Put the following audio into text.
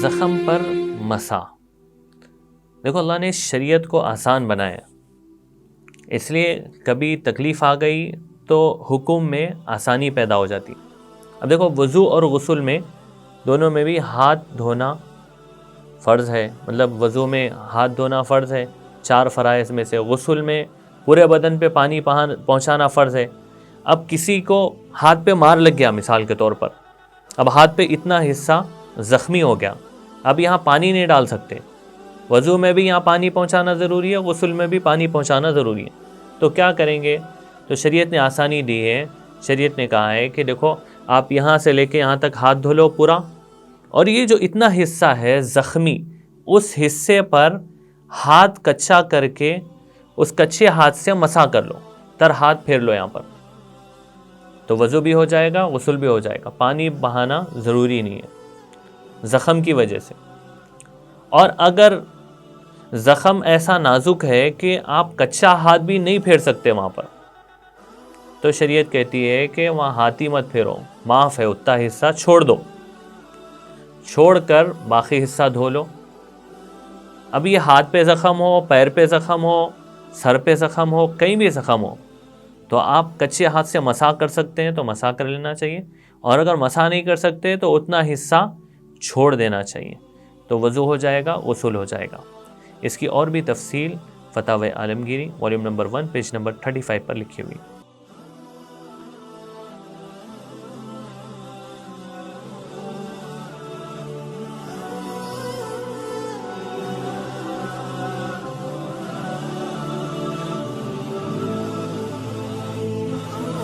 زخم پر مسا. دیکھو اللہ نے شریعت کو آسان بنایا، اس لیے کبھی تکلیف آ گئی تو حکم میں آسانی پیدا ہو جاتی. اب دیکھو وضو اور غسل میں دونوں میں بھی ہاتھ دھونا فرض ہے، مطلب وضو میں ہاتھ دھونا فرض ہے 4 فرائض میں سے، غسل میں پورے بدن پہ پانی پہنچانا فرض ہے. اب کسی کو ہاتھ پہ مار لگ گیا مثال کے طور پر، اب ہاتھ پہ اتنا حصہ زخمی ہو گیا، اب یہاں پانی نہیں ڈال سکتے. وضو میں بھی یہاں پانی پہنچانا ضروری ہے، غسل میں بھی پانی پہنچانا ضروری ہے. تو کیا کریں گے؟ تو شریعت نے آسانی دی ہے. شریعت نے کہا ہے کہ دیکھو آپ یہاں سے لے کے یہاں تک ہاتھ دھو لو پورا، اور یہ جو اتنا حصہ ہے زخمی، اس حصے پر ہاتھ کچا کر کے اس کچے ہاتھ سے مسا کر لو، ہاتھ پھیر لو یہاں پر. تو وضو بھی ہو جائے گا، غسل بھی ہو جائے گا. پانی بہانا ضروری نہیں ہے زخم کی وجہ سے. اور اگر زخم ایسا نازک ہے کہ آپ کچا ہاتھ بھی نہیں پھیر سکتے وہاں پر، تو شریعت کہتی ہے کہ وہاں ہاتھ ہی مت پھیرو، معاف ہے، اتنا حصہ چھوڑ دو، چھوڑ کر باقی حصہ دھو لو. اب یہ ہاتھ پہ زخم ہو، پیر پہ زخم ہو، سر پہ زخم ہو، کہیں بھی زخم ہو، تو آپ کچے ہاتھ سے مسا کر سکتے ہیں تو مسا کر لینا چاہیے. اور اگر مسا نہیں کر سکتے تو اتنا حصہ چھوڑ دینا چاہیے. تو وضو ہو جائے گا، غسل ہو جائے گا. اس کی اور بھی تفصیل فتاوی عالمگیری والیوم نمبر 1 پیج نمبر 35 پر لکھی ہوئی.